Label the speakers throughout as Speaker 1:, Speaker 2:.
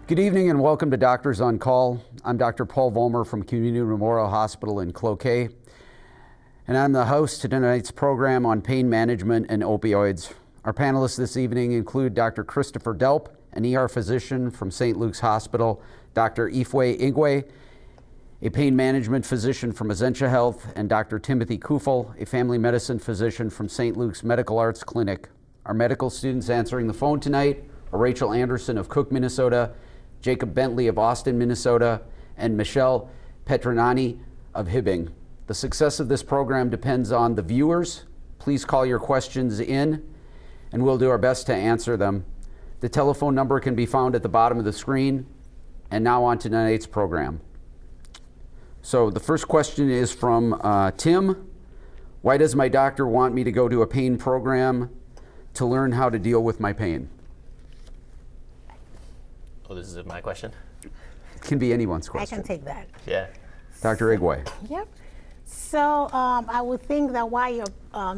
Speaker 1: Good evening and welcome to Doctors on Call. I'm Dr. Paul Vollmar from Community Memorial Hospital in Cloquet, and I'm the host to tonight's program on pain management and opioids. Our panelists this evening include Dr. Christopher Delp, an ER physician from St. Luke's Hospital, Dr. Ifeyinwa Igwe, a pain management physician from Essentia Health, and Dr. Timothy Kufahl, a family medicine physician from St. Luke's Medical Arts Clinic. Our medical students answering the phone tonight are Rachel Anderson of Cook, Minnesota, Jacob Bentley of Austin, Minnesota, and Michelle Petronani of Hibbing. The success of this program depends on the viewers. Please call your questions in, and we'll do our best to answer them. The telephone number can be found at the bottom of the screen. And now on to tonight's program. So the first question is from Tim. Why does my doctor want me to go to a pain program to learn how to deal with my pain?
Speaker 2: Oh, this is my question?
Speaker 1: It can be anyone's question.
Speaker 3: I can take that.
Speaker 2: Yeah.
Speaker 1: Dr. Igwe.
Speaker 3: Yep. So I would think that why your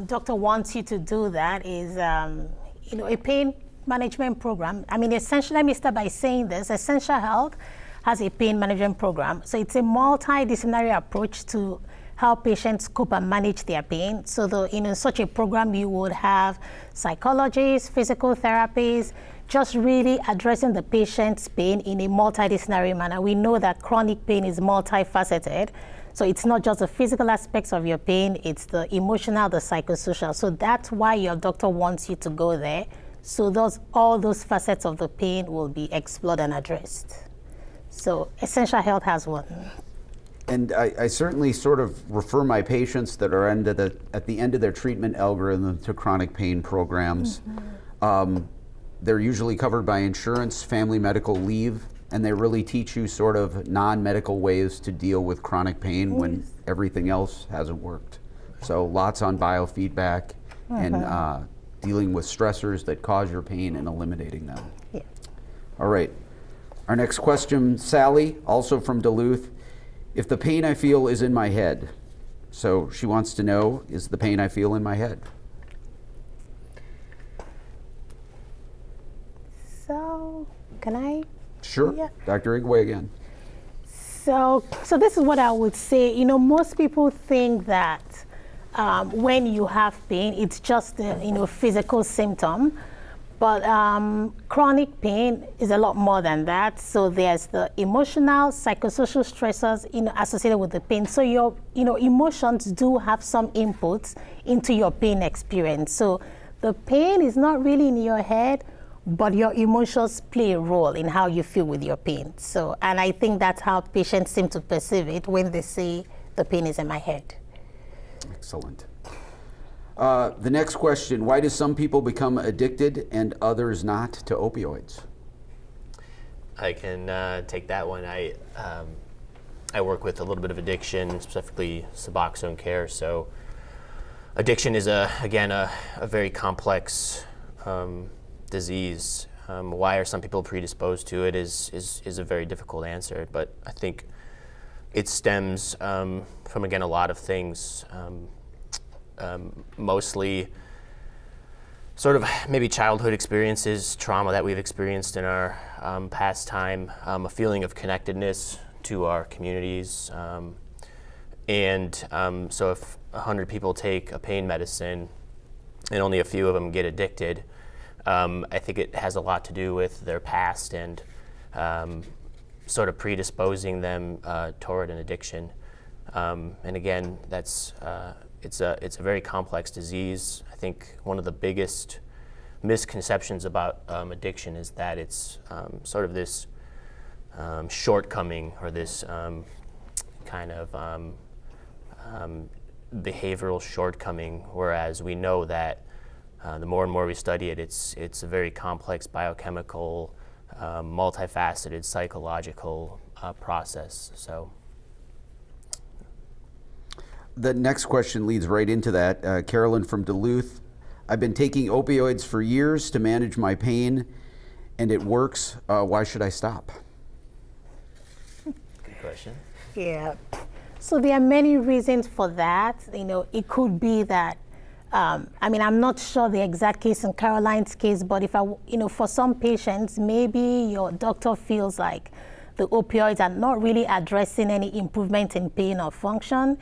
Speaker 3: doctor wants you to do that is, a pain management program. I mean, essentially, let me start by saying this. Essentia Health has a pain management program. So it's a multidisciplinary approach to help patients cope and manage their pain. So in such a program, you would have psychologists, physical therapists, just really addressing the patient's pain in a multidisciplinary manner. We know that chronic pain is multifaceted. So it's not just the physical aspects of your pain, it's the emotional, the psychosocial. So that's why your doctor wants you to go there. So all those facets of the pain will be explored and addressed. So Essentia Health has one.
Speaker 1: And I certainly sort of refer my patients that are at the end of their treatment algorithm to chronic pain programs. Mm-hmm. They're usually covered by insurance, family medical leave, and they really teach you sort of non-medical ways to deal with chronic pain when everything else hasn't worked. So lots on biofeedback and dealing with stressors that cause your pain and eliminating them.
Speaker 3: Yeah.
Speaker 1: All right. Our next question, Sally, also from Duluth. If the pain I feel is in my head, so she wants to know, is the pain I feel in my head?
Speaker 3: So, can I?
Speaker 1: Sure. Yeah. Dr. Igwe again.
Speaker 3: So this is what I would say. Most people think that when you have pain, it's just a physical symptom. But chronic pain is a lot more than that. So there's the emotional, psychosocial stressors associated with the pain. So your emotions do have some inputs into your pain experience. So the pain is not really in your head, but your emotions play a role in how you feel with your pain. And I think that's how patients seem to perceive it when they say the pain is in my head.
Speaker 1: Excellent. The next question, why do some people become addicted and others not to opioids?
Speaker 2: I can take that one. I work with a little bit of addiction, specifically Suboxone care. So addiction is, again, a very complex disease. Why are some people predisposed to it is a very difficult answer, but I think it stems from, again, a lot of things. Mostly sort of maybe childhood experiences, trauma that we've experienced in our past time, a feeling of connectedness to our communities. So if 100 people take a pain medicine and only a few of them get addicted, I think it has a lot to do with their past and sort of predisposing them toward an addiction. And again, that's it's a very complex disease. I think one of the biggest misconceptions about addiction is that it's sort of this shortcoming or this kind of behavioral shortcoming, whereas we know that the more and more we study it, it's a very complex biochemical, multifaceted psychological process. So.
Speaker 1: The next question leads right into that. Carolyn from Duluth. I've been taking opioids for years to manage my pain, and it works. Why should I stop?
Speaker 2: Good question.
Speaker 3: Yeah. So there are many reasons for that. It could be that I mean, I'm not sure the exact case in Caroline's case, but if for some patients, maybe your doctor feels like the opioids are not really addressing any improvement in pain or function.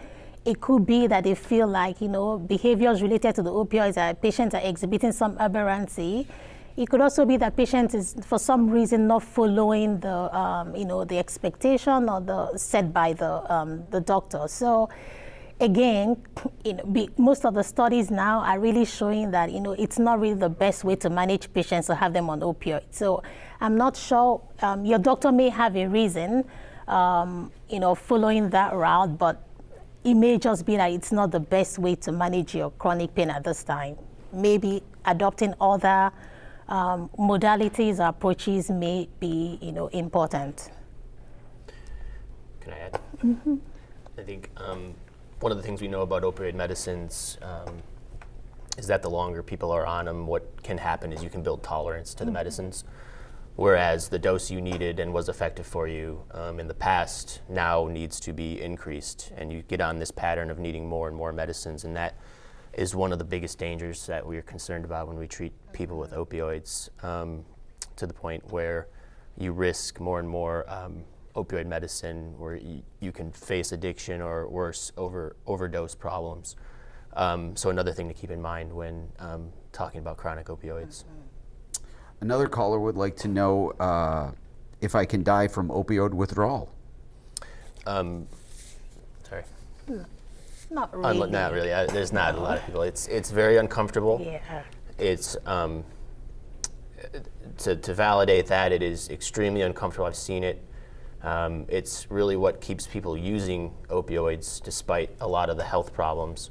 Speaker 3: It could be that they feel like, behaviors related to the opioids, patients are exhibiting some aberrancy. It could also be that patient is, for some reason, not following the, the expectation or the set by the doctor. So, again, most of the studies now are really showing that, it's not really the best way to manage patients to have them on opioids. So, I'm not sure. Your doctor may have a reason, following that route, but it may just be that it's not the best way to manage your chronic pain at this time. Maybe adopting other modalities or approaches may be, important.
Speaker 2: Can I add? Mm-hmm. I think one of the things we know about opioid medicines is that the longer people are on them, what can happen is you can build tolerance to the medicines. Whereas the dose you needed and was effective for you in the past now needs to be increased, and you get on this pattern of needing more and more medicines, and that is one of the biggest dangers that we're concerned about when we treat people with opioids, to the point where you risk more and more opioid medicine where you can face addiction or worse, overdose problems. So another thing to keep in mind when talking about chronic opioids.
Speaker 1: Another caller would like to know if I can die from opioid withdrawal.
Speaker 2: Sorry.
Speaker 3: Not really.
Speaker 2: Not really. There's not a lot of people. It's very uncomfortable.
Speaker 3: Yeah.
Speaker 2: It's to validate that, it is extremely uncomfortable. I've seen it. It's really what keeps people using opioids despite a lot of the health problems.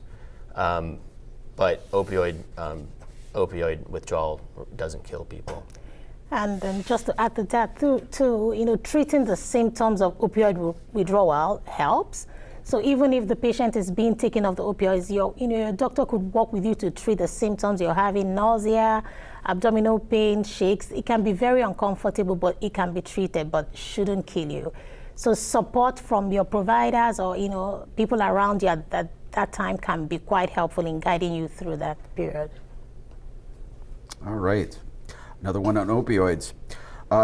Speaker 2: But opioid withdrawal doesn't kill people.
Speaker 3: And then just to add to that, too, treating the symptoms of opioid withdrawal helps. So even if the patient is being taken off the opioids, your doctor could work with you to treat the symptoms you're having: nausea, abdominal pain, shakes. It can be very uncomfortable, but it can be treated, but shouldn't kill you. So support from your providers or people around you at that time can be quite helpful in guiding you through that period.
Speaker 1: All right. Another one on opioids.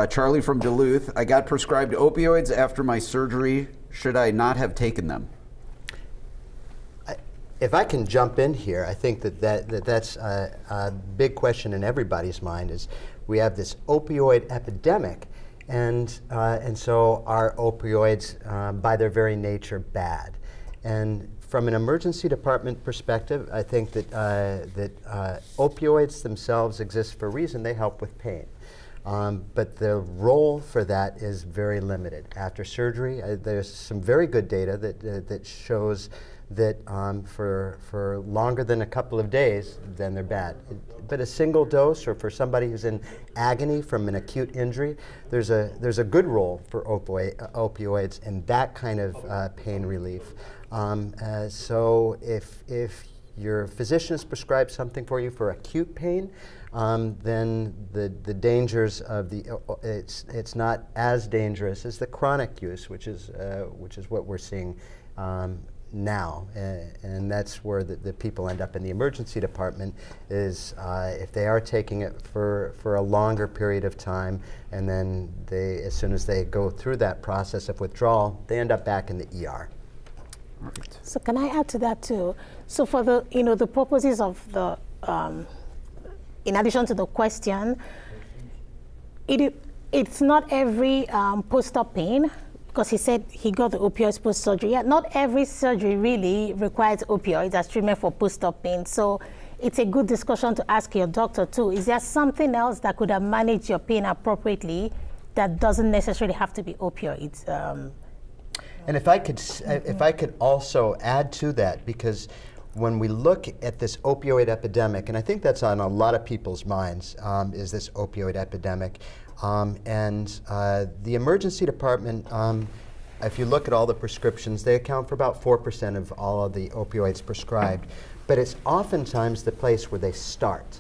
Speaker 1: Charlie from Duluth. I got prescribed opioids after my surgery. Should I not have taken them?
Speaker 4: If I can jump in here, I think that's a big question in everybody's mind. Is we have this opioid epidemic, and so are opioids by their very nature bad? And from an emergency department perspective, I think that opioids themselves exist for a reason. They help with pain. But the role for that is very limited. After surgery, there's some very good data that shows that for longer than a couple of days, then they're bad. But a single dose, or for somebody who's in agony from an acute injury, there's a good role for opioids in that kind of pain relief. So if your physician has prescribed something for you for acute pain, then the dangers of it's not as dangerous as the chronic use, which is what we're seeing now, and that's where the people end up in the emergency department. Is if they are taking it for a longer period of time, and then as soon as they go through that process of withdrawal, they end up back in the ER.
Speaker 1: Right.
Speaker 3: So can I add to that too? So for the the purposes of the in addition to the question, it's not every post-op pain, because he said he got the opioids post-surgery. Yeah, not every surgery really requires opioids as treatment for post-op pain. So it's a good discussion to ask your doctor too. Is there something else that could have managed your pain appropriately that doesn't necessarily have to be opioids?
Speaker 4: And if I could also add to that, because when we look at this opioid epidemic, and I think that's on a lot of people's minds, is this opioid epidemic. And the emergency department, if you look at all the prescriptions, they account for about 4% of all of the opioids prescribed. But it's oftentimes the place where they start.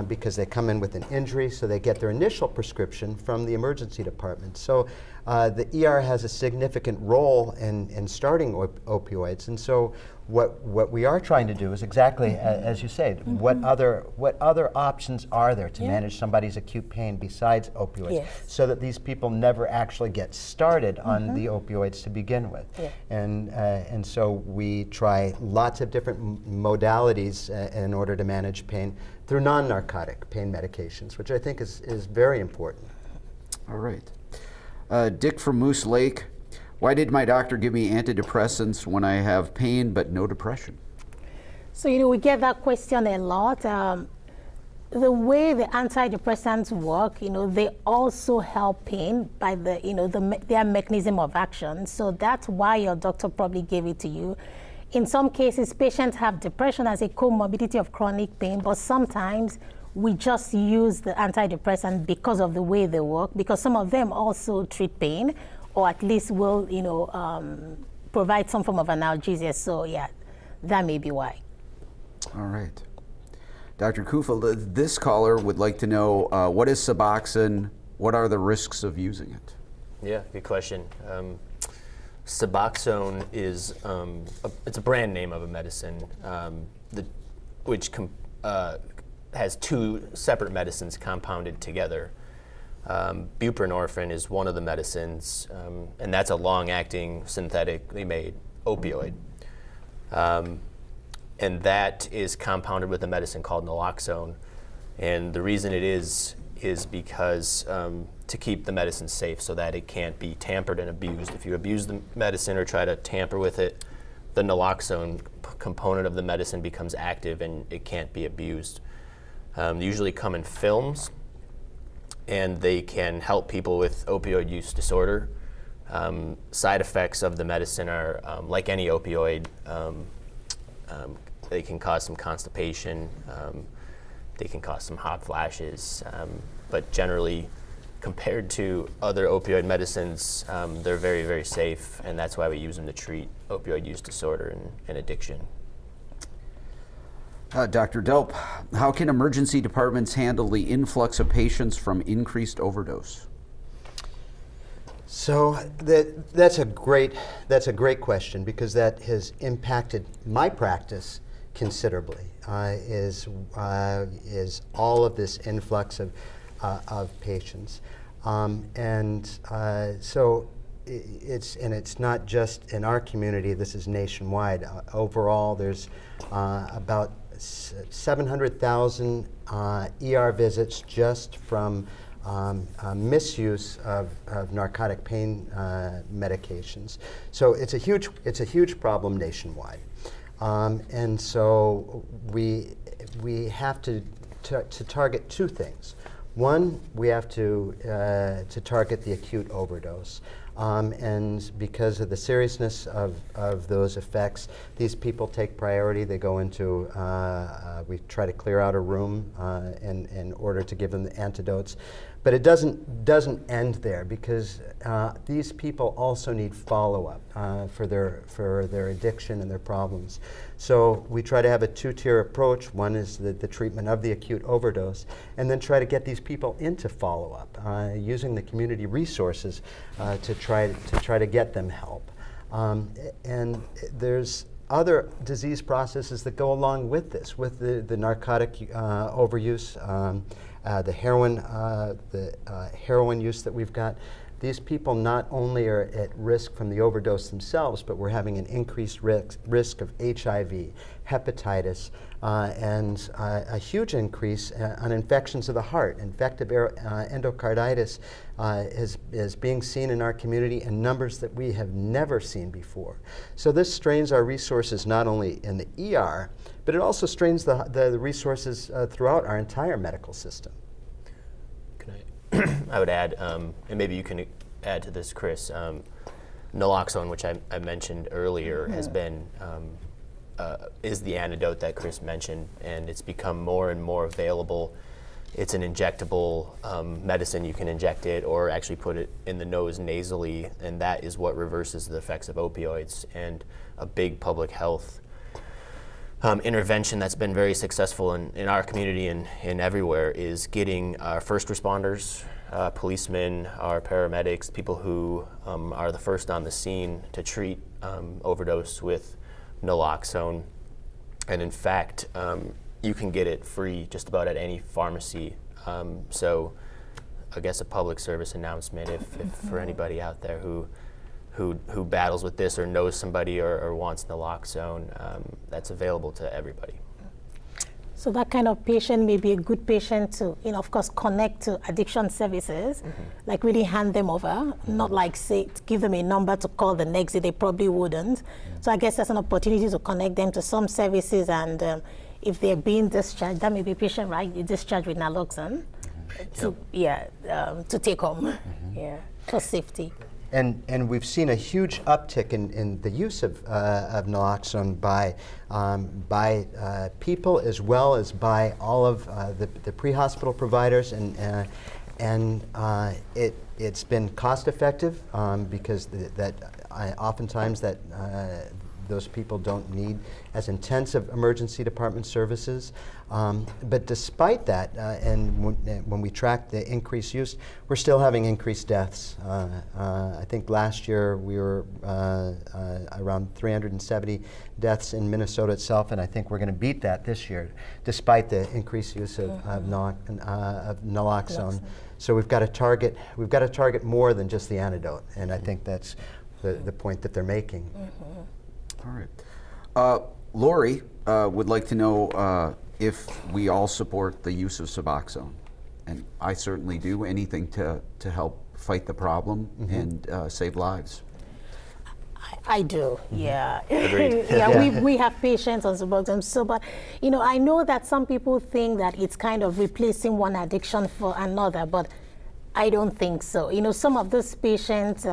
Speaker 4: because they come in with an injury, so they get their initial prescription from the emergency department. So the ER has a significant role in starting opioids, and so what we are trying to do is exactly as you say. What other options are there to manage somebody's acute pain besides opioids, so that these people never actually get started on the opioids to begin with? And so we try lots of different modalities in order to manage pain through non-narcotic pain medications, which I think is very important.
Speaker 1: All right. Dick from Moose Lake. Why did my doctor give me antidepressants when I have pain but no depression?
Speaker 3: So, we get that question a lot. The way the antidepressants work, they also help pain by their mechanism of action. So that's why your doctor probably gave it to you. In some cases, patients have depression as a comorbidity of chronic pain, but sometimes we just use the antidepressant because of the way they work, because some of them also treat pain, or at least will, provide some form of analgesia. So yeah, that may be why.
Speaker 1: All right. Dr. Kufahl, this caller would like to know, what is Suboxone? What are the risks of using it?
Speaker 2: Yeah, good question. Suboxone is it's a brand name of a medicine which has two separate medicines compounded together. Buprenorphine is one of the medicines, and that's a long-acting, synthetically made opioid. And that is compounded with a medicine called Naloxone. And the reason it is because to keep the medicine safe so that it can't be tampered and abused. If you abuse the medicine or try to tamper with it, the Naloxone component of the medicine becomes active and it can't be abused. They usually come in films, and they can help people with opioid use disorder. Side effects of the medicine are, like any opioid, they can cause some constipation, they can cause some hot flashes, but generally, compared to other opioid medicines, they're very, very safe, and that's why we use them to treat opioid use disorder and addiction.
Speaker 1: Dr. Delp, how can emergency departments handle the influx of patients from increased overdose?
Speaker 4: So that's a great question, because that has impacted my practice considerably. Is all of this influx of patients, so it's not just in our community. This is nationwide. Overall, there's about 700,000 ER visits just from misuse of narcotic pain medications. So it's a huge problem nationwide, and so we have to target two things. One, we have to target the acute overdose. And because of the seriousness of those effects, these people take priority. They go into, we try to clear out a room in order to give them the antidotes. But it doesn't end there, because these people also need follow-up for their addiction and their problems. So we try to have a two-tier approach. One is the treatment of the acute overdose, and then try to get these people into follow-up using the community resources to try to get them help. And there's other disease processes that go along with this, with the narcotic overuse, the heroin use that we've got. These people not only are at risk from the overdose themselves, but we're having an increased risk of HIV, hepatitis, and a huge increase on infections of the heart. Infective endocarditis is being seen in our community in numbers that we have never seen before. So this strains our resources not only in the ER, but it also strains the resources throughout our entire medical system.
Speaker 2: I would add, and maybe you can add to this, Chris, Naloxone, which I mentioned earlier, has been, is the antidote that Chris mentioned, and it's become more and more available. It's an injectable medicine. You can inject it or actually put it in the nose nasally, and that is what reverses the effects of opioids. And a big public health intervention that's been very successful in our community and everywhere is getting our first responders, policemen, our paramedics, people who are the first on the scene to treat overdose with Naloxone. And in fact, you can get it free just about at any pharmacy. So I guess a public service announcement if for anybody out there who battles with this or knows somebody or wants Naloxone, that's available to everybody.
Speaker 3: So that kind of patient may be a good patient to, of course, connect to addiction services, like really hand them over, not like say give them a number to call the next day. They probably wouldn't. So I guess that's an opportunity to connect them to some services, and if they're being discharged, that may be a patient, right? You discharge with Naloxone to take home, for safety.
Speaker 4: And we've seen a huge uptick in the use of Naloxone by people as well as by all of the pre-hospital providers, and it's been cost effective because oftentimes those people don't need as intensive emergency department services. But despite that, and when we track the increased use, we're still having increased deaths. I think last year we were around 370 deaths in Minnesota itself, and I think we're going to beat that this year, despite the increased use of Naloxone. So we've got to target more than just the antidote, and I think that's the point that they're making.
Speaker 1: All right. Lori would like to know if we all support the use of Suboxone. And I certainly do. Anything to help fight the problem and save lives.
Speaker 3: I do, yeah.
Speaker 2: Agreed.
Speaker 3: We have patients on Suboxone. So, but, I know that some people think that it's kind of replacing one addiction for another, but I don't think so. Some of those patients,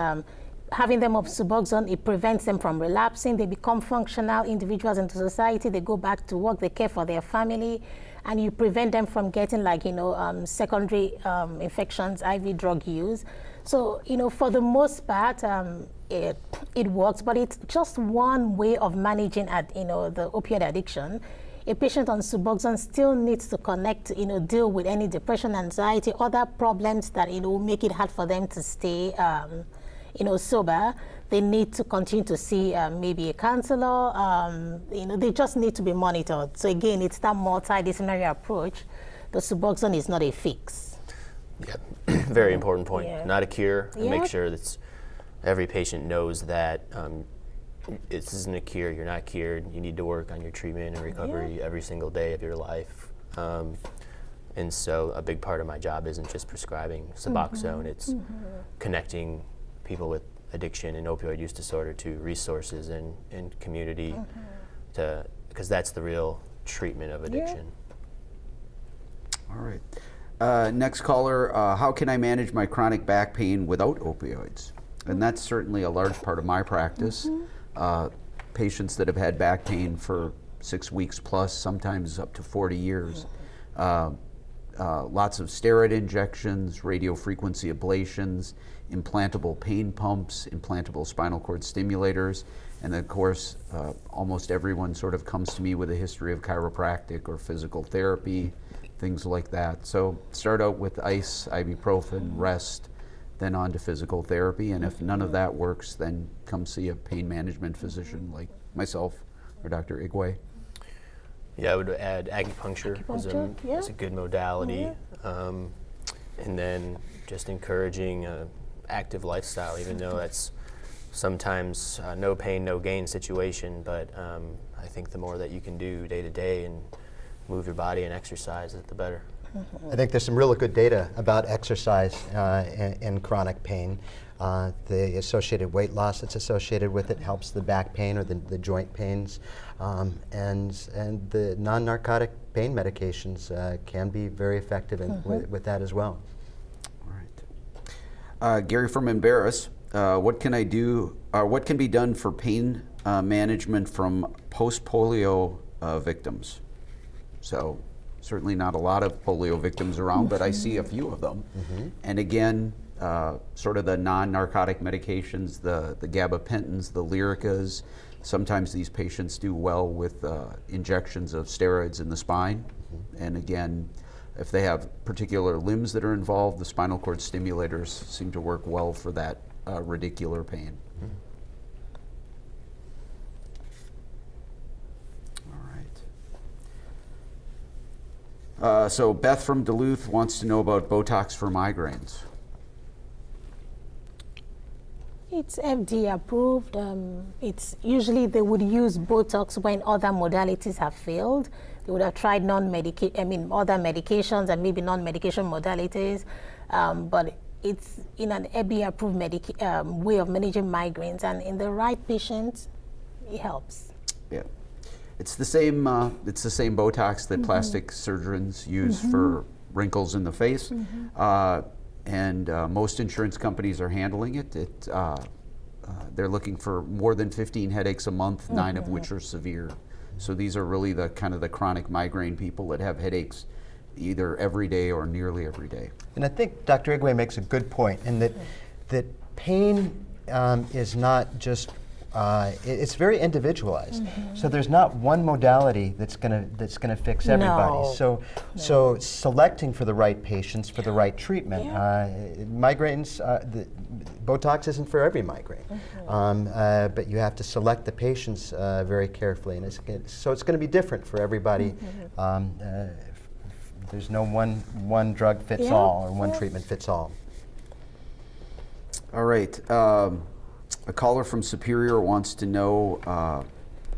Speaker 3: having them on Suboxone, it prevents them from relapsing. They become functional individuals into society. They go back to work. They care for their family, and you prevent them from getting secondary infections, IV drug use. So for the most part, it works, but it's just one way of managing the opioid addiction. A patient on Suboxone still needs to connect, deal with any depression, anxiety, other problems that make it hard for them to stay sober. They need to continue to see maybe a counselor. They just need to be monitored. So again, it's that multidisciplinary approach. The Suboxone is not a fix.
Speaker 2: Yeah, very important point.
Speaker 3: Yeah.
Speaker 2: Not a cure. And make
Speaker 3: Yep.
Speaker 2: sure that every patient knows that this isn't a cure. You're not cured. You need to work on your treatment and recovery every single day of your life. And so a big part of my job isn't just prescribing Suboxone. It's connecting people with addiction and opioid use disorder to resources and community, because that's the real treatment of addiction.
Speaker 1: All right. Next caller, how can I manage my chronic back pain without opioids? And that's certainly a large part of my practice. Patients that have had back pain for 6 weeks plus, sometimes up to 40 years. Lots of steroid injections, radiofrequency ablations, implantable pain pumps, implantable spinal cord stimulators, and then of course almost everyone sort of comes to me with a history of chiropractic or physical therapy, things like that. So start out with ice, ibuprofen, rest, then on to physical therapy, and if none of that works, then come see a pain management physician like myself or Dr. Igwe.
Speaker 2: Yeah, I would add acupuncture is a good modality. And then just encouraging active lifestyle, even though that's sometimes no pain, no gain situation. But I think the more that you can do day to day and move your body and exercise, the better.
Speaker 4: I think there's some really good data about exercise in chronic pain. The associated weight loss that's associated with it helps the back pain or the joint pains, and the non-narcotic pain medications can be very effective with that as well.
Speaker 1: All right. Gary from Embarrass, what can I do? What can be done for pain management from post-polio victims? So certainly not a lot of polio victims around, but I see a few of them. And again, sort of the non-narcotic medications, the gabapentins, the Lyricas, Sometimes these patients do well with injections of steroids in the spine. And again, if they have particular limbs that are involved, the spinal cord stimulators seem to work well for that radicular pain. So Beth from Duluth wants to know about Botox for migraines.
Speaker 3: It's FDA approved. It's usually they would use Botox when other modalities have failed. They would have tried other medications and maybe non-medication modalities, but it's in an FDA-approved way of managing migraines, and in the right patients, it helps.
Speaker 1: Yeah. It's the same Botox that plastic surgeons use for wrinkles in the face, and most insurance companies are handling it. They're looking for more than 15 headaches a month, 9 of which are severe. So these are really the kind of the chronic migraine people that have headaches either every day or nearly every day.
Speaker 4: And I think Dr. Igwe makes a good point in that pain is not just it's very individualized. So there's not one modality that's gonna fix everybody.
Speaker 3: No.
Speaker 4: So selecting for the right patients for the right treatment. Migraines, the Botox isn't for every migraine, but you have to select the patients very carefully, and so it's going to be different for everybody. There's no one drug fits all or one treatment fits all.
Speaker 1: All right. A caller from Superior wants to know,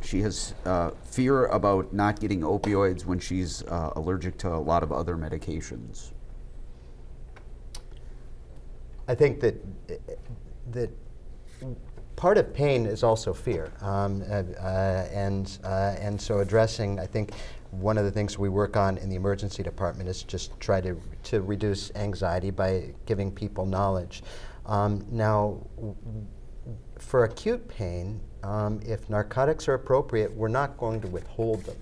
Speaker 1: she has fear about not getting opioids when she's allergic to a lot of other medications.
Speaker 4: I think that part of pain is also fear, and so addressing, I think, one of the things we work on in the emergency department is just try to reduce anxiety by giving people knowledge. Now, for acute pain, if narcotics are appropriate, we're not going to withhold them.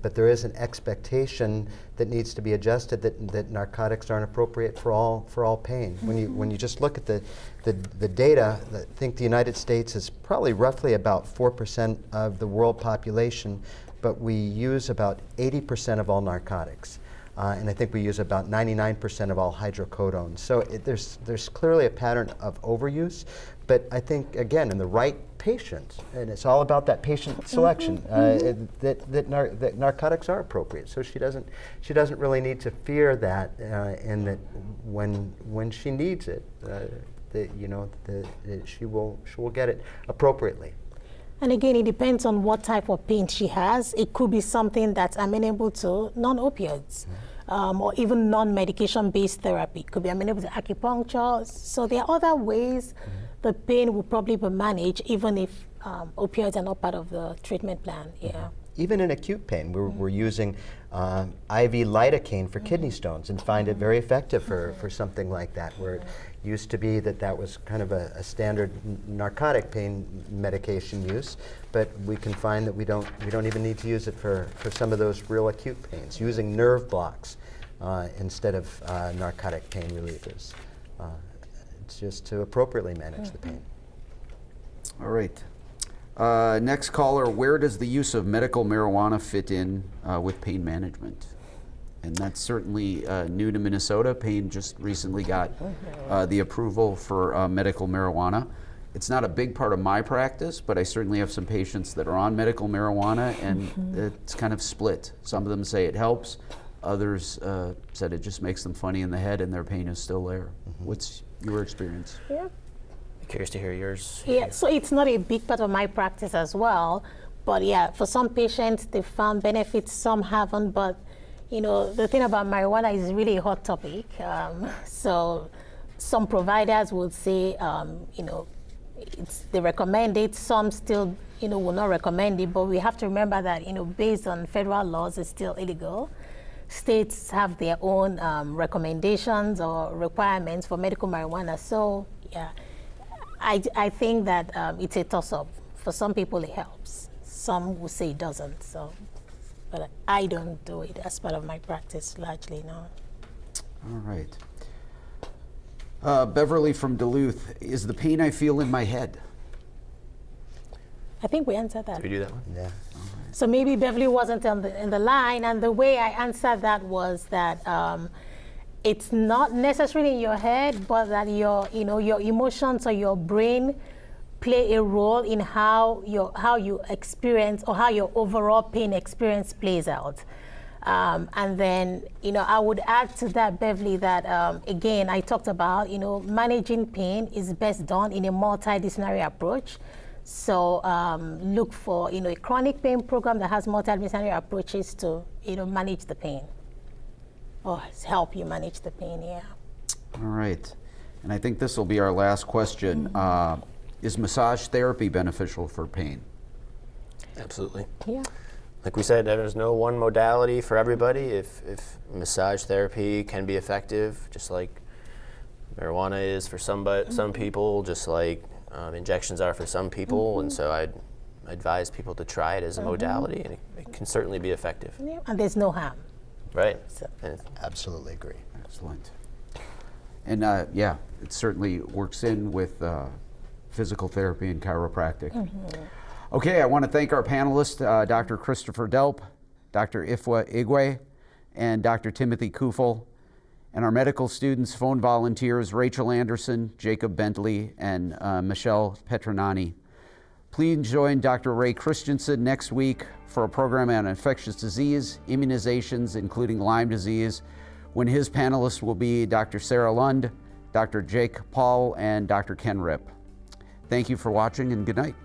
Speaker 4: But there is an expectation that needs to be adjusted that narcotics aren't appropriate for all pain. When you just look at the data, I think the United States is probably roughly about 4% of the world population, but we use about 80% of all narcotics. And I think we use about 99% of all hydrocodones. So there's clearly a pattern of overuse, but I think, again, in the right patient, and it's all about that patient selection, that narcotics are appropriate. So she doesn't really need to fear that, and that when she needs it, she will get it appropriately.
Speaker 3: And again, it depends on what type of pain she has. It could be something that's amenable to non-opioids, or even non-medication-based therapy. It could be amenable to acupuncture. So there are other ways the pain will probably be managed, even if opioids are not part of the treatment plan.
Speaker 4: Even in acute pain, we're using IV lidocaine for kidney stones and find it very effective for something like that, where it used to be that was kind of a standard narcotic pain medication use, but we can find that we don't even need to use it for some of those real acute pains, using nerve blocks instead of narcotic pain relievers. It's just to appropriately manage the pain.
Speaker 1: All right. Next caller, where does the use of medical marijuana fit in with pain management? And that's certainly new to Minnesota. Pain just recently got the approval for medical marijuana. It's not a big part of my practice, but I certainly have some patients that are on medical marijuana, and it's kind of split. Some of them say it helps. Others said it just makes them funny in the head and their pain is still there. What's your experience?
Speaker 2: Curious to hear yours.
Speaker 3: So it's not a big part of my practice as well, but for some patients they found benefits, some haven't. But the thing about marijuana is really a hot topic. So some providers would say, they recommend it. Some still, will not recommend it. But we have to remember that, based on federal laws, it's still illegal. States have their own recommendations or requirements for medical marijuana. So I think that it's a toss-up. For some people, it helps. Some will say it doesn't. So, but I don't do it as part of my practice largely, no.
Speaker 1: All right. Beverly from Duluth, is the pain I feel in my head?
Speaker 3: I think we answered that.
Speaker 2: Did we do that one?
Speaker 4: Yeah.
Speaker 3: So maybe Beverly wasn't in the line, and the way I answered that was that it's not necessarily in your head, but that your emotions or your brain play a role in how you experience or how your overall pain experience plays out. And then, I would add to that, Beverly, that again, I talked about, managing pain is best done in a multidisciplinary approach. So look for, a chronic pain program that has multidisciplinary approaches to, manage the pain or help you manage the pain, yeah.
Speaker 1: All right. And I think this will be our last question. Is massage therapy beneficial for pain?
Speaker 2: Absolutely.
Speaker 3: Yeah.
Speaker 2: Like we said, there's no one modality for everybody. If massage therapy can be effective, just like marijuana is for some people, just like injections are for some people, and so I'd advise people to try it as a modality, and it can certainly be effective.
Speaker 3: Yeah. And there's no harm.
Speaker 2: Right.
Speaker 3: So.
Speaker 2: And
Speaker 4: Absolutely agree.
Speaker 1: Excellent. And yeah, it certainly works in with physical therapy and chiropractic. Okay, I want to thank our panelists, Dr. Christopher Delp, Dr. Ifeyinwa Igwe, and Dr. Timothy Kufahl, and our medical students, phone volunteers, Rachel Anderson, Jacob Bentley, and Michelle Petronani. Please join Dr. Ray Christensen next week for a program on infectious disease, immunizations, including Lyme disease, when his panelists will be Dr. Sarah Lund, Dr. Jake Paul, and Dr. Ken Ripp. Thank you for watching, and good night.